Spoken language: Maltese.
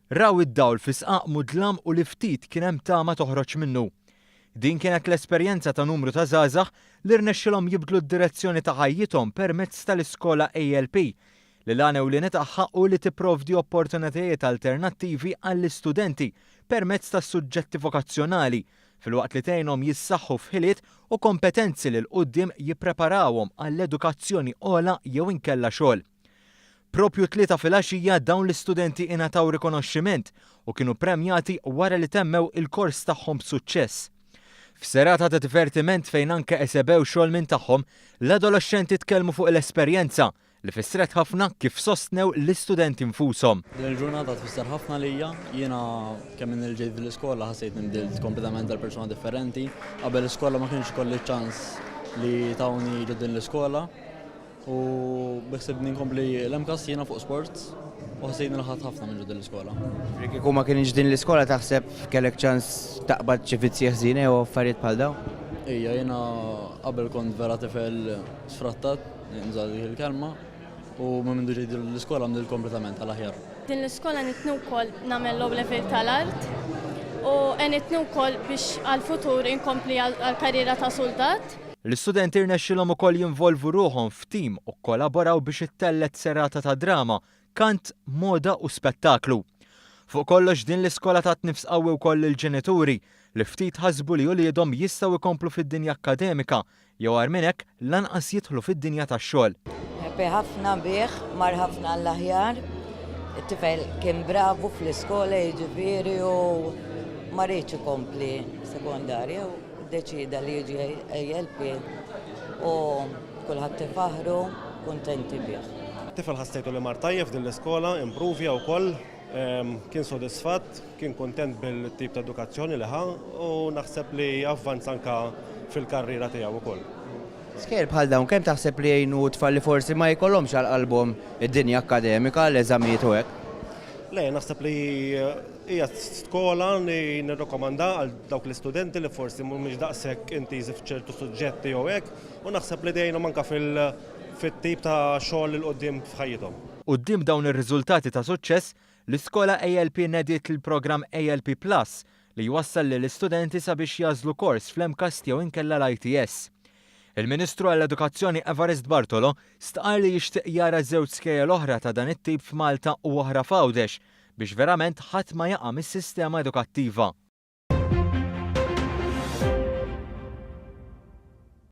Raw id-dawl fi sqaq mudlam u li ftit kien hemm tama toħroġ minnu. Din kienet l-esperjenza ta' numru ta' żgħażagħ li rnexxilhom jibdlu d-direzzjoni ta' ħajjithom permezz tal-iskola ALP li l-għana ewlieni tagħha u li tipprovdi opportunitajiet alternattivi għall-istudenti permezz ta' suġġetti vokazzjonali filwaqt li tgħinhom jissaħħu f'ħiliet u kompetenzi li l-qudiem jippreparawhom għall-edukazzjoni ogħla jew inkella xogħol. Propju 3 fil-għaxija dawn l-istudenti ingħataw rikonoxximent u kienu premjati wara li temmew il-kors tagħhom b'suċċess. F'serata ta' divertiment fejn anke esebew xogħol minn tagħhom, l-adolescenti tkellmu fuq l-esperjenza li fissret ħafna kif sostnew l-istudenti nfushom. Il-ġurnata tfisser ħafna lija, jiena kemm minn il-ġejt fil-iskola ħassejt nibdilt kompletament għal persuna differenti. Qabel l-iskola ma kienx kolli ċans li tawni ġoddin l-iskola u biħseb ninkompli l-MKAS jiena fuq sports u ħassejt nilħat ħafna minn ġoddin l-iskola. Kieku ma kienx din l-iskola taħseb kellek ċans taqbad xi vizzieħ żiene u affarijiet bħal dawn? Ija, jiena qabel kont vera tifel sfrattat, nżal il-kelma, u minn ġejt l-iskola mdil kompletament għal-aħjar. Din l-iskola nitnu wkoll nagħmel low level tal-art u nitnu wkoll biex għal-futur inkompli għal-karriera ta' soldat. L-istudenti rnexxilhom ukoll jinvolvu ruħhom f'tim u kollaboraw biex ittellet serata ta' drama, kant, moda u spettaklu. Fuq kollox din l-iskola tat nifs qawwi wkoll il-ġenituri li ftit ħasbu li wliedhom jistgħu jkomplu fid-dinja akademika jew għar minn hekk lanqas jidħlu fid-dinja tax-xogħol. ħafna bih, mar ħafna l-aħjar, it-tifel kien bravu fl-iskola jiġifieri u ma rridx ikompli sekondarja u deċida li jiġi ALP u kulħadd tifaħru kuntenti bih. Tifel ħassejtu li mar tajjeb din l-iskola, improvja wkoll, kien sodisfatt, kien kuntent bil-tip ta' edukazzjoni li ħa u naħseb li avvanza anke fil-karriera tiegħu wkoll. Sker bħal dawn kemm taħseb li jgħinu tfal li forsi ma jkollhomx għal-qalbhom id-dinja akademika, l-eżamijiet u hekk? Le, naħseb li hija skola li nirrakkomanda għal dawk l-istudenti li forsi mhumiex daqshekk intiżi f'ċertu suġġetti jew hekk u naħseb li dejjem anke fit-tip ta' xogħol il qudiem f'ħajjithom. Quddiem dawn ir-riżultati ta' suċċess, l-iskola ALP nediet il-programm ALP Plus li jwassal lill-istudenti sabiex jażlu kors fl-MKAS jew inkella l-ITS. Il-Ministru għall-Edukazzjoni Evarist Bartolo stqar li jixtieq jara żewġ skejjel oħra ta' dan it-tip f'Malta u oħra f'Għawdex biex verament ħadd ma jaqa' mis-sistema edukattiva.